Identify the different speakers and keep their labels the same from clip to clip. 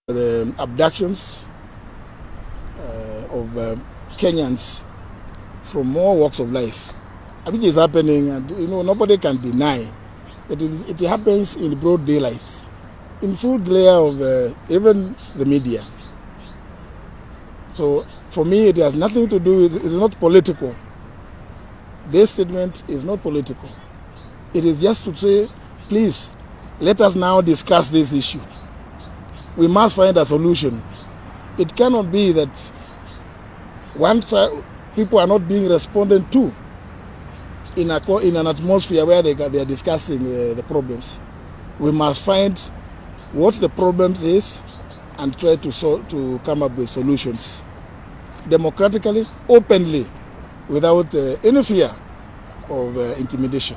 Speaker 1: The abductions of Kenyans from all walks of life, which is happening, and nobody can deny that it happens in broad daylight, in full glare of even the media. So for me, it has nothing to do with, it's not political. This statement is not political. It is just to say, please, let us now discuss this issue. We must find a solution. It cannot be that once people are not being responded to in an atmosphere where they are discussing the problems. We must find what the problems is and try to come up with solutions democratically, openly, without any fear of intimidation.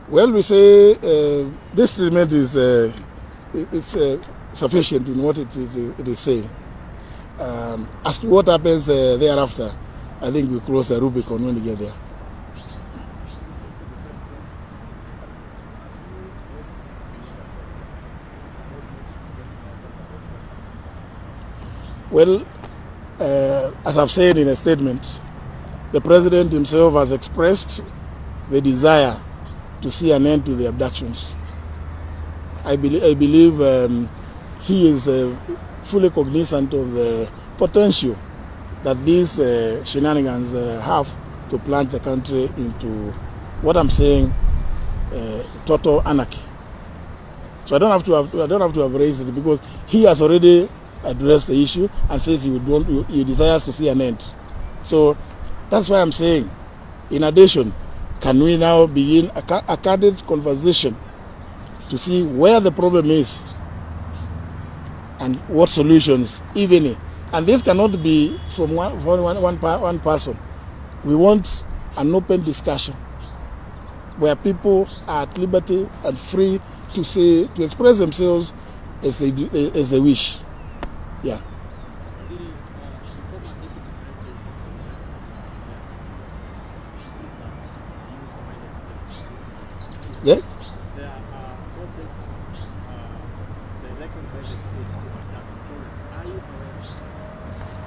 Speaker 1: Well, we say this statement is sufficient in what it is saying. As to what happens thereafter, I think we cross the Rubicon when we get there. Well, as I've said in a statement, the president himself has expressed the desire to see an end to the abductions. I believe he is fully cognizant of the potential that these shenanigans have to plunge the country into what I'm saying, total anarchy. So I don't have to have raised it because he has already addressed the issue and says he desires to see an end. So that's why I'm saying, in addition, can we now begin a candid conversation to see where the problem is and what solutions, if any. And this cannot be from one person. We want an open discussion where people are at liberty and free to express themselves as they wish. Yeah. Yeah?
Speaker 2: There are forces, the elected president are you aware of this?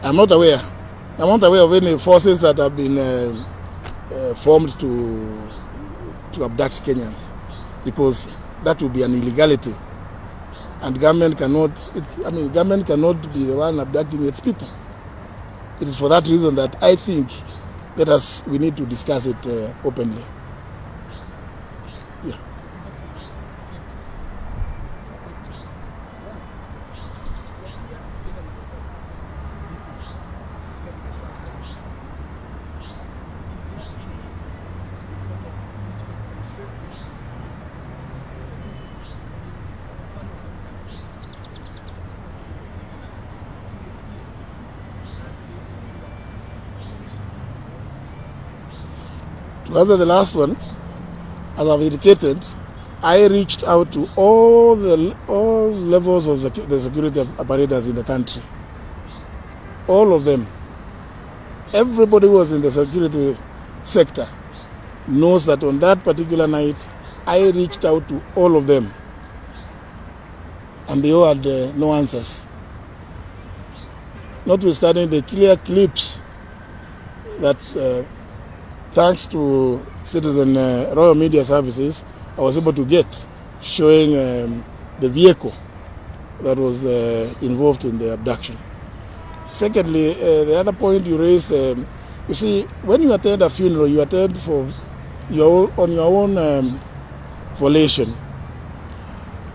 Speaker 1: I'm not aware. I'm not aware of any forces that have been formed to abduct Kenyans, because that would be an illegality, and government cannot be the one abducting its people. It is for that reason that I think we need to discuss it openly. Yeah. To answer the last one, as I've indicated, I reached out to all levels of the security apparatus in the country. All of them. Everybody who was in the security sector knows that on that particular night, I reached out to all of them, and they all had no answers. Notwithstanding the clear clips that thanks to Citizen Royal Media Services, I was able to get, showing the vehicle that was involved in the abduction. Secondly, the other point you raised, you see, when you attend a funeral, you attend on your own volition.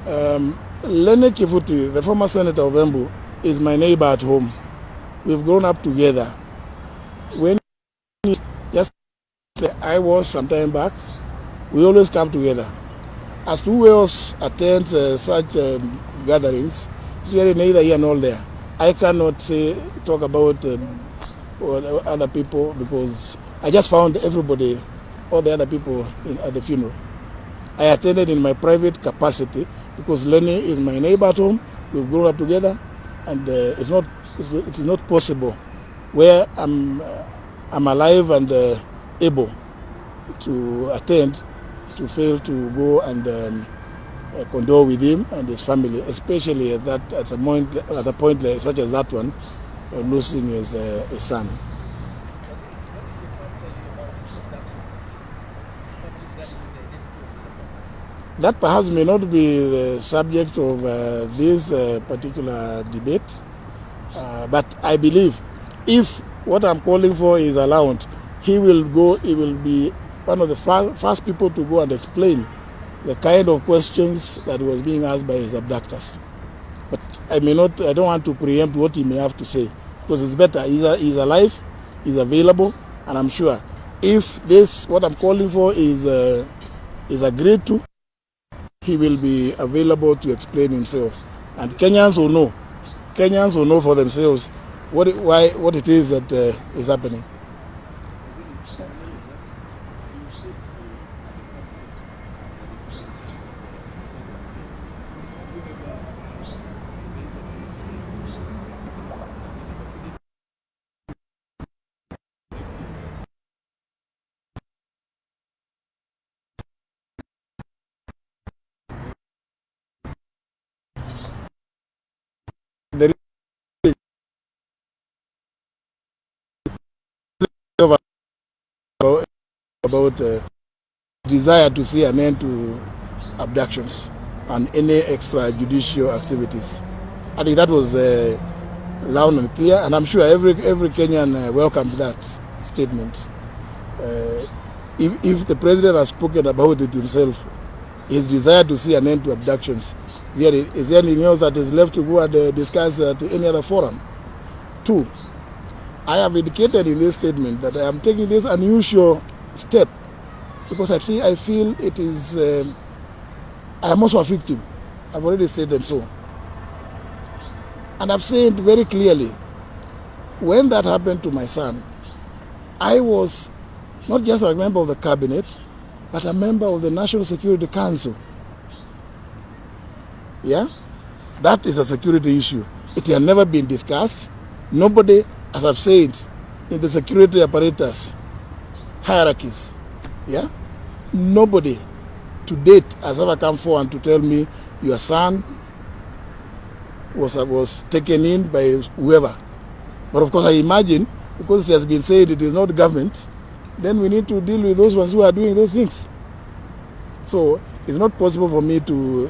Speaker 1: Lene Kivuti, the former senator of Embu, is my neighbor at home. We've grown up together. When I was some time back, we always come together. As to who else attends such gatherings, it's really neither here nor there. I cannot talk about other people because I just found everybody, all the other people at the funeral. I attended in my private capacity because Lenny is my neighbor at home. We've grown up together, and it is not possible where I'm alive and able to attend, to fail to go and condole with him and his family, especially at a point like, such as that one, losing his son. That perhaps may not be the subject of this particular debate, but I believe if what I'm calling for is allowed, he will be one of the first people to go and explain the kind of questions that was being asked by his abductors. But I don't want to preempt what he may have to say, because it's better. He's alive, he's available, and I'm sure if what I'm calling for is agreed to, he will be available to explain himself. And Kenyans will know for themselves what it is that is happening. There is about desire to see an end to abductions and any extrajudicial activities. I think that was loud and clear, and I'm sure every Kenyan welcomed that statement. If the president has spoken about it himself, his desire to see an end to abductions, is there anything else that is left to go and discuss at any other forum? Two, I have indicated in this statement that I am taking this unusual step because I feel it is, I am also a victim. I've already stated so. And I've said very clearly, when that happened to my son, I was not just a member of the cabinet, but a member of the National Security Council. Yeah? That is a security issue. It had never been discussed. Nobody, as I've said, in the security apparatus hierarchies, yeah, nobody to date has ever come forward to tell me your son was taken in by whoever. But of course, I imagine, because it has been said it is not government, then we need to deal with those ones who are doing those things. So it's not possible for me to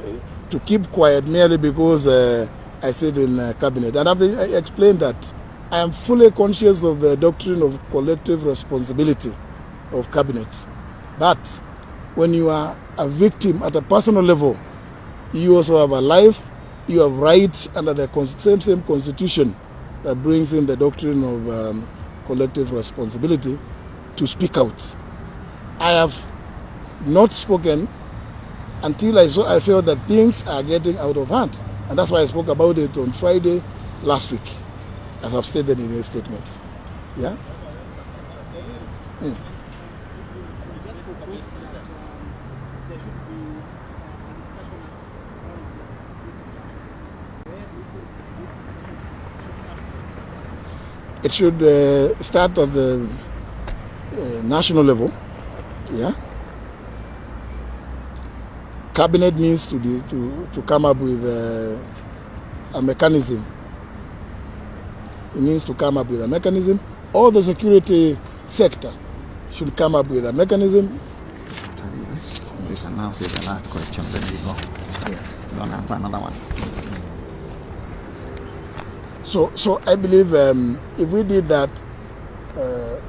Speaker 1: keep quiet merely because I sit in cabinet. And I've explained that I am fully conscious of the doctrine of collective responsibility of cabinet. But when you are a victim at a personal level, you also have a life, you have rights under the same constitution that brings in the doctrine of collective responsibility to speak out. I have not spoken until I felt that things are getting out of hand. And that's why I spoke about it on Friday last week, as I've stated in a statement. Yeah? Yeah. It should start at the national level. Yeah. Cabinet needs to come up with a mechanism. It needs to come up with a mechanism. All the security sector should come up with a mechanism.
Speaker 3: We can now say the last question, then we go. Yeah. Don't answer another one.
Speaker 1: So I believe if we did that, a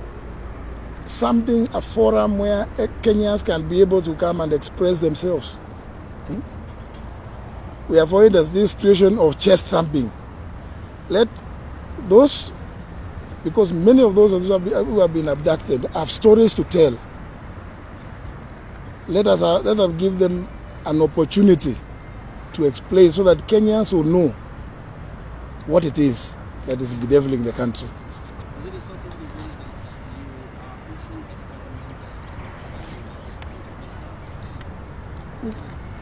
Speaker 1: forum where Kenyans can be able to come and express themselves. We avoid this situation of chest thumping. Let those, because many of those who have been abducted have stories to tell. Let us give them an opportunity to explain so that Kenyans will know what it is that is bedeviling the country.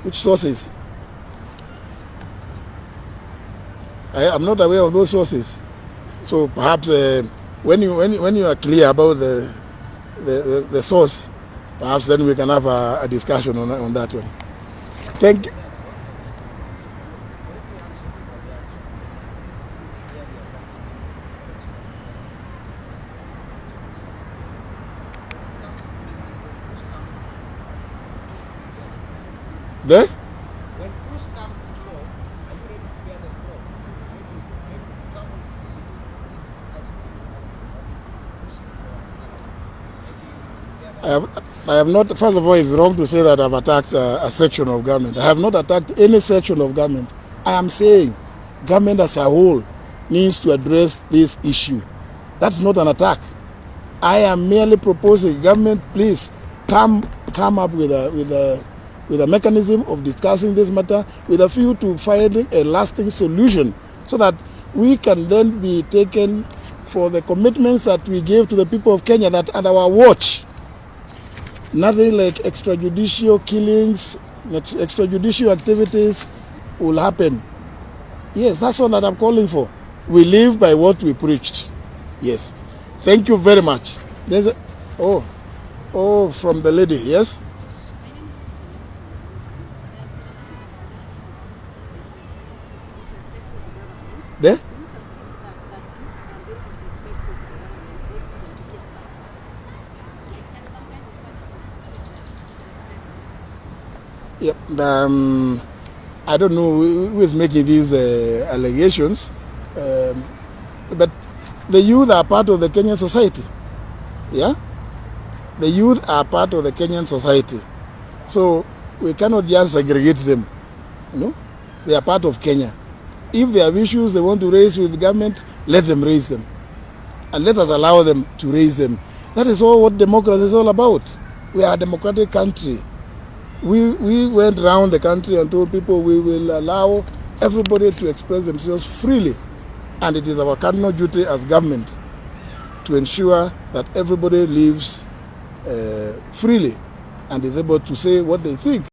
Speaker 1: Which sources? I am not aware of those sources. So perhaps when you are clear about the source, perhaps then we can have a discussion on that one. Thank you. There?
Speaker 2: When push comes to shove, are you ready to bear the cross? Maybe someone see this as pushing for a section.
Speaker 1: I have not, first of all, it's wrong to say that I've attacked a section of government. I have not attacked any section of government. I am saying government as a whole needs to address this issue. That's not an attack. I am merely proposing government, please come up with a mechanism of discussing this matter with a view to finding a lasting solution so that we can then be taken for the commitments that we gave to the people of Kenya that at our watch, nothing like extrajudicial killings, extrajudicial activities will happen. Yes, that's all that I'm calling for. We live by what we preached. Yes. Thank you very much. There's a, from the lady, yes? There? Yep. I don't know who is making these allegations, but the youth are part of the Kenyan society. Yeah? The youth are part of the Kenyan society. So we cannot just segregate them. You know? They are part of Kenya. If they have issues they want to raise with the government, let them raise them. And let us allow them to raise them. That is all what democracy is all about. We are a democratic country. We went around the country and told people we will allow everybody to express themselves freely. And it is our cardinal duty as government to ensure that everybody lives freely and is able to say what they think.